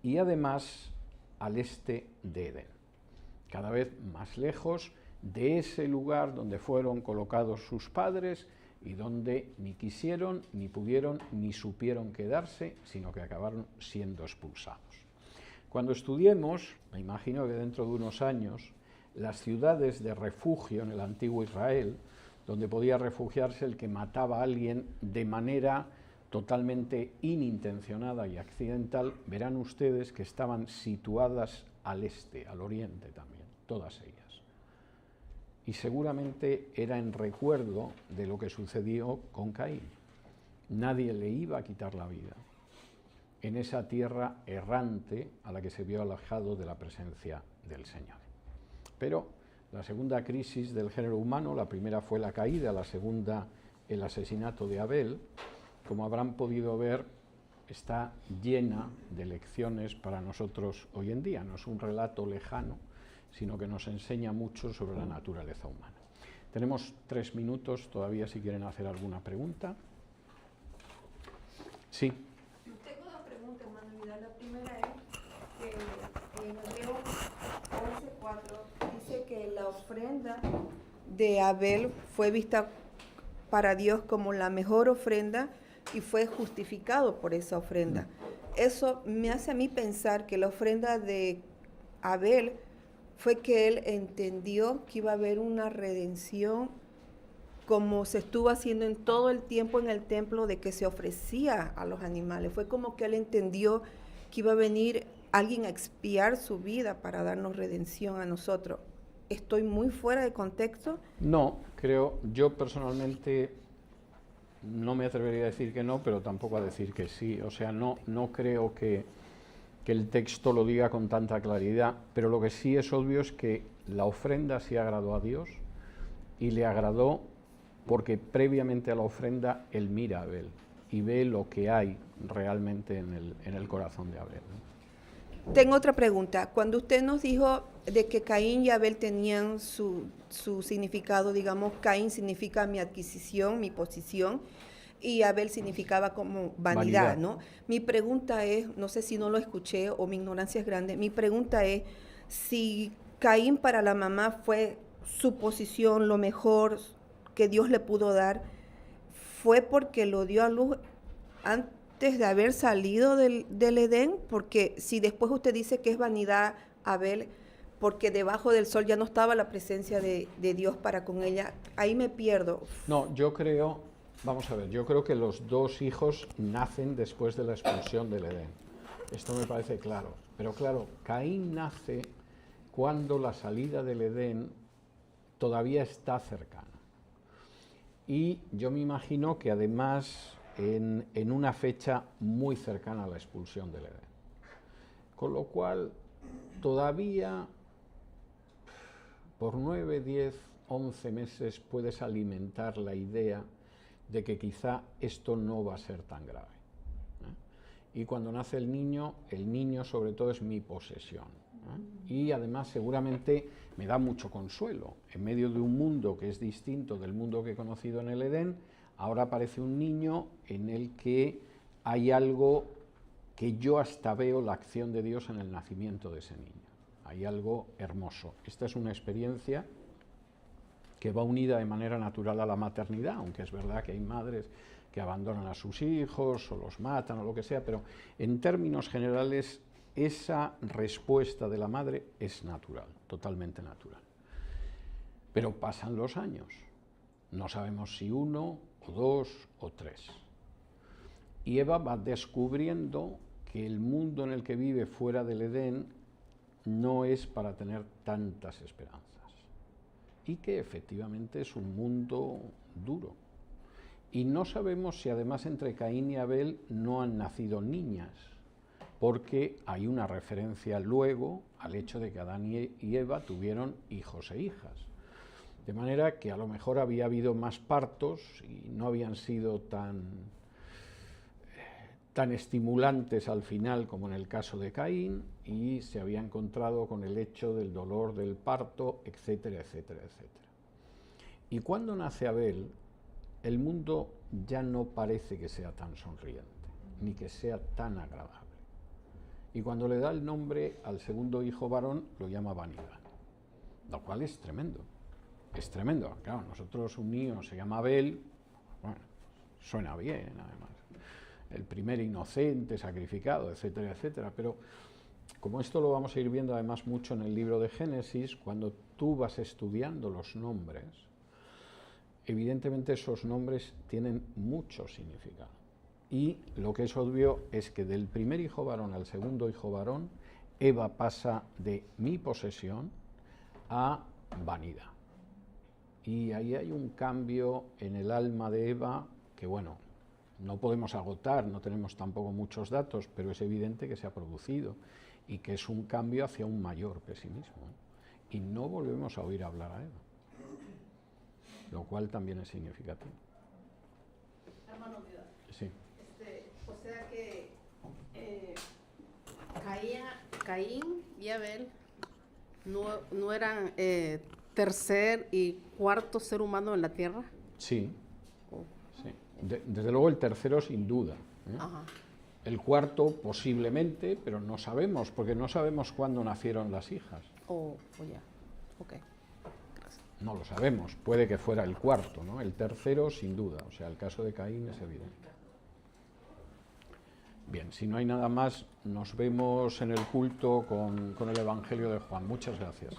y además al este de Edén, cada vez más lejos de ese lugar donde fueron colocados sus padres y donde ni quisieron, ni pudieron, ni supieron quedarse, sino que acabaron siendo expulsados. Cuando estudiemos, me imagino que dentro de unos años, las ciudades de refugio en el antiguo Israel, donde podía refugiarse el que mataba a alguien de manera totalmente inintencionada y accidental, verán ustedes que estaban situadas al este, al oriente también, todas ellas. Y seguramente era en recuerdo de lo que sucedió con Caín. Nadie le iba a quitar la vida en esa tierra errante a la que se vio alejado de la presencia del Señor. Pero la segunda crisis del género humano, la primera fue la caída, la segunda el asesinato de Abel, como habrán podido ver, está llena de lecciones para nosotros hoy en día. No es un relato lejano, sino que nos enseña mucho sobre la naturaleza humana. Tenemos 3 minutos todavía si quieren hacer alguna pregunta. Sí. Tengo 2 preguntas, hermano Vidal. La primera es que en Hebreo 11:4 dice que la ofrenda de Abel fue vista para Dios como la mejor ofrenda y fue justificado por esa ofrenda. Eso me hace a mí pensar que la ofrenda de Abel fue que él entendió que iba a haber una redención como se estuvo haciendo en todo el tiempo en el templo de que se ofrecía a los animales. Fue como que él entendió que iba a venir alguien a expiar su vida para darnos redención a nosotros. ¿Estoy muy fuera de contexto? No, creo, yo personalmente no me atrevería a decir que no, pero tampoco a decir que sí. O sea, no creo que el texto lo diga con tanta claridad, pero lo que sí es obvio es que la ofrenda sí agradó a Dios y le agradó porque previamente a la ofrenda él mira a Abel y ve lo que hay realmente en el corazón de Abel, ¿no? Tengo otra pregunta. Cuando usted nos dijo de que Caín y Abel tenían su significado, digamos, Caín significa mi adquisición, mi posición, y Abel significaba como vanidad, ¿no? Mi pregunta es, no sé si no lo escuché o mi ignorancia es grande, mi pregunta es si Caín para la mamá fue su posición, lo mejor que Dios le pudo dar, ¿fue porque lo dio a luz antes de haber salido del Edén? Porque si después usted dice que es vanidad Abel, porque debajo del sol ya no estaba la presencia de Dios para con ella, ahí me pierdo. No, yo creo, vamos a ver, yo creo que los 2 hijos nacen después de la expulsión del Edén. Esto me parece claro. Pero claro, Caín nace cuando la salida del Edén todavía está cercana. Y yo me imagino que además en una fecha muy cercana a la expulsión del Edén. Con lo cual, todavía por 9, 10, 11 meses puedes alimentar la idea de que quizá esto no va a ser tan grave, ¿eh? Y cuando nace el niño sobre todo es mi posesión, ¿eh? Y además seguramente me da mucho consuelo. En medio de un mundo que es distinto del mundo que he conocido en el Edén, ahora aparece un niño en el que hay algo que yo hasta veo la acción de Dios en el nacimiento de ese niño. hay algo hermoso. Esta es una experiencia que va unida de manera natural a la maternidad, aunque es verdad que hay madres que abandonan a sus hijos o los matan o lo que sea, pero en términos generales esa respuesta de la madre es natural, totalmente natural. Pero pasan los años, no sabemos si 1 o 2 o 3. Y Eva va descubriendo que el mundo en el que vive fuera del Edén no es para tener tantas esperanzas. Y que efectivamente es un mundo duro. Y no sabemos si además entre Caín y Abel no han nacido niñas, porque hay una referencia luego al hecho de que Adán y Eva tuvieron hijos e hijas. De manera que a lo mejor había habido más partos y no habían sido tan estimulantes al final como en el caso de Caín, y se había encontrado con el hecho del dolor del parto, etcétera, etcétera, etcétera. Y cuando nace Abel, el mundo ya no parece que sea tan sonriente, ni que sea tan agradable. Y cuando le da el nombre al segundo hijo varón, lo llama vanidad, lo cual es tremendo. Es tremendo. Claro, nosotros un niño se llama Abel, bueno, suena bien además. El primer inocente sacrificado, etcétera, etcétera, pero como esto lo vamos a ir viendo además mucho en el libro de Génesis, cuando tú vas estudiando los nombres, evidentemente esos nombres tienen mucho significado. Y lo que es obvio es que del primer hijo varón al segundo hijo varón, Eva pasa de mi posesión a vanidad. Y ahí hay un cambio en el alma de Eva que, bueno, no podemos agotar, no tenemos tampoco muchos datos, pero es evidente que se ha producido y que es un cambio hacia un mayor pesimismo. Y no volvemos a oír hablar a Eva, lo cual también es significativo. Hermano, mira, Sí. o sea que Caín y Abel no eran tercer y cuarto ser humano en la tierra. Sí, sí. Desde luego el tercero sin duda. Ajá. El cuarto posiblemente, pero no sabemos, porque no sabemos cuándo nacieron las hijas. Ya, ok. Gracias. No lo sabemos, puede que fuera el cuarto, ¿no? El tercero sin duda, o sea, el caso de Caín es evidente. Bien, si no hay nada más, nos vemos en el culto con el Evangelio de Juan. Muchas gracias.